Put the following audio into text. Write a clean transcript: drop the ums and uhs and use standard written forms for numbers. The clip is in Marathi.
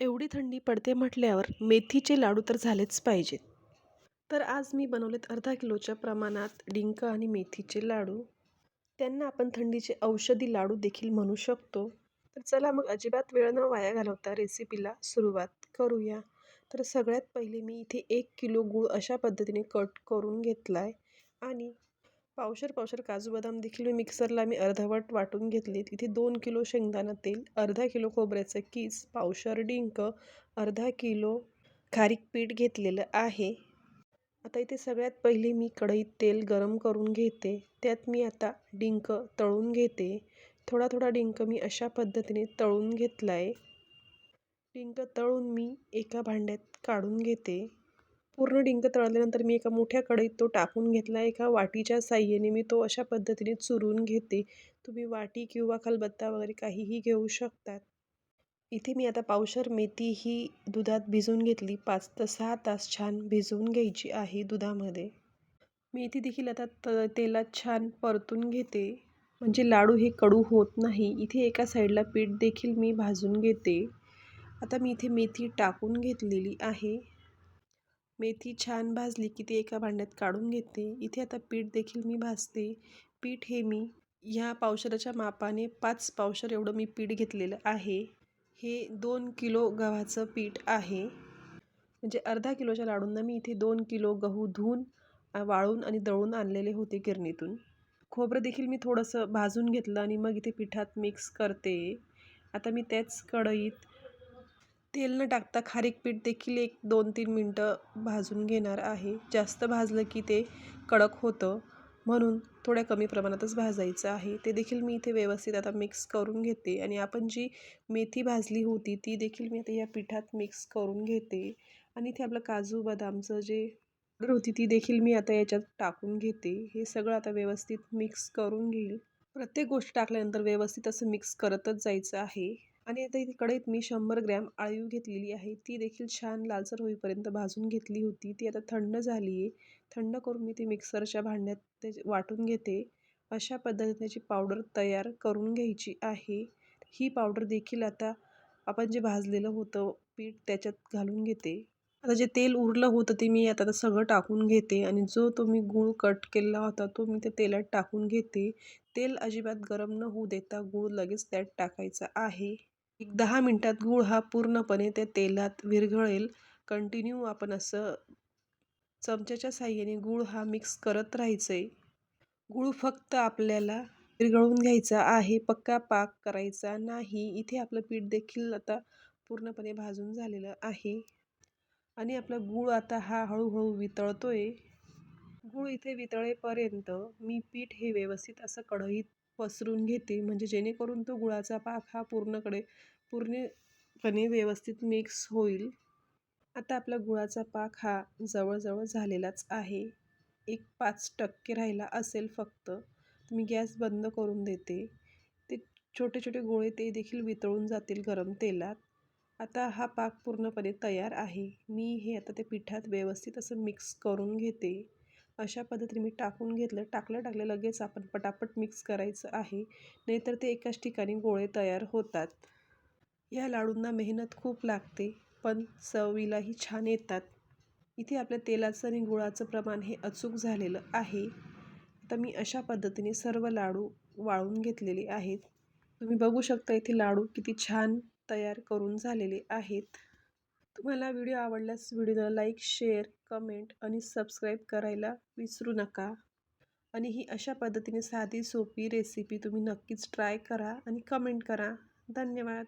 एवढी थंडी पडते म्हटल्यावर मेथीचे लाडू तर झालेच पाहिजेत. तर आज मी बनवलेत अर्धा किलोच्या प्रमाणात डिंक आणि मेथीचे लाडू. त्यांना आपण थंडीचे औषधी लाडू देखील म्हणू शकतो. तर चला मग अजिबात वेळ न वाया घालवता रेसिपीला सुरुवात करूया. तर सगळ्यात पहिले मी इथे 1 किलो गूळ अशा पद्धतीने कट करून घेतलाय आणि पावशेर काजू बदाम देखील मी अर्धवट वाटून घेतले. तिथे 2 किलो शेंगदाणा तेल, अर्धा किलो खोबऱ्याचं कीस, पावशेर डिंक, अर्धा किलो खारीक पीठ घेतलेलं आहे. आता इथे सगळ्यात पहिले मी कढईत तेल गरम करून घेते. त्यात मी आता डिंक तळून घेते. थोडा थोडा डिंक मी अशा पद्धतीने तळून घेतला आहे. डिंक तळून मी एका भांड्यात काढून घेते. पूर्ण डिंक तळल्यानंतर मी एका मोठ्या कढईत तो टाकून घेतला. एका वाटीच्या साहाय्याने मी तो अशा पद्धतीने चुरून घेते. तुम्ही वाटी किंवा खलबत्ता वगैरे काहीही घेऊ शकतात. इथे मी आता पावशेर मेथी ही दुधात भिजवून घेतली. 5 ते 6 तास छान भिजवून घ्यायची आहे दुधामध्ये. मेथी देखील आता तेलात छान परतून घेते, म्हणजे लाडू हे कडू होत नाही. इथे एका साईडला पीठ देखील मी भाजून घेते. आता मी इथे मेथी टाकून घेतलेली आहे. मेथी छान भाजली की ती एका भांड्यात काढून घेते. इथे आता पीठ देखील मी भाजते. पीठ हे मी ह्या पावशेराच्या मापाने 5 पावशेर एवढं मी पीठ घेतलेलं आहे. हे 2 किलो गव्हाचं पीठ आहे. म्हणजे अर्धा किलोच्या लाडूंना मी इथे 2 किलो गहू धुवून वाळून आणि दळून आणलेले होते गिरणीतून. खोबरं देखील मी थोडंसं भाजून घेतलं आणि मग इथे पिठात मिक्स करते. आता मी त्याच कढईत तेल न टाकता खारीक पीठ देखील 1-2-3 मिनटं भाजून घेणार आहे. जास्त भाजलं की ते कडक होतं, म्हणून थोड्या कमी प्रमाणातच भाजायचं आहे. ते देखील मी इथे व्यवस्थित आता मिक्स करून घेते आणि आपण जी मेथी भाजली होती ती देखील मी आता या पिठात मिक्स करून घेते आणि इथे आपलं काजू बदामचं जे पावडर होती ती देखील मी आता याच्यात टाकून घेते. हे सगळं आता व्यवस्थित मिक्स करून घेईल. प्रत्येक गोष्ट टाकल्यानंतर व्यवस्थित असं मिक्स करतच जायचं आहे. आणि आता इथे कढईत मी 100 ग्रॅम अळीव घेतलेली आहे. ती देखील छान लालसर होईपर्यंत भाजून घेतली होती. ती आता थंड झाली आहे. थंड करून मी ती मिक्सरच्या भांड्यात ते वाटून घेते. अशा पद्धतीने त्याची पावडर तयार करून घ्यायची आहे. ही पावडर देखील आता आपण जे भाजलेलं होतं पीठ त्याच्यात घालून घेते. आता जे तेल उरलं होतं ते मी आता सगळं टाकून घेते आणि जो तो मी गूळ कट केलेला होता तो मी त्या तेलात टाकून घेते. तेल अजिबात गरम न होऊ देता गूळ लगेच त्यात टाकायचा आहे. एक 10 मिनिटात गूळ हा पूर्णपणे त्या तेलात विरघळेल. कंटिन्यू आपण असं चमच्याच्या साहाय्याने गूळ हा मिक्स करत राहायचं आहे. गूळ फक्त आपल्याला विरघळवून घ्यायचा आहे, पक्का पाक करायचा नाही. इथे आपलं पीठ देखील आता पूर्णपणे भाजून झालेलं आहे आणि आपला गूळ आता हा हळूहळू वितळतोय. गूळ इथे वितळेपर्यंत मी पीठ हे व्यवस्थित असं कढईत पसरून घेते, म्हणजे जेणेकरून तो गुळाचा पाक हा पूर्णपणे व्यवस्थित मिक्स होईल. आता आपला गुळाचा पाक हा जवळजवळ झालेलाच आहे. एक 5% राहिला असेल फक्त. मी गॅस बंद करून देते. ते छोटे छोटे गोळे ते देखील वितळून जातील गरम तेलात. आता हा पाक पूर्णपणे तयार आहे. मी हे आता त्या पिठात व्यवस्थित असं मिक्स करून घेते. अशा पद्धतीने मी टाकून घेतलं. टाकलं लगेच आपण पटापट मिक्स करायचं आहे, नाहीतर ते एकाच ठिकाणी गोळे तयार होतात. या लाडूंना मेहनत खूप लागते, पण चवीलाही छान येतात. इथे आपल्या तेलाचं आणि गुळाचं प्रमाण हे अचूक झालेलं आहे. आता मी अशा पद्धतीने सर्व लाडू वाळून घेतलेले आहेत. तुम्ही बघू शकता इथे लाडू किती छान तयार करून झालेले आहेत. तुम्हाला व्हिडिओ आवडल्यास व्हिडिओला लाईक, शेअर, कमेंट आणि सबस्क्राईब करायला विसरू नका. आणि ही अशा पद्धतीने साधी सोपी रेसिपी तुम्ही नक्कीच ट्राय करा आणि कमेंट करा. धन्यवाद.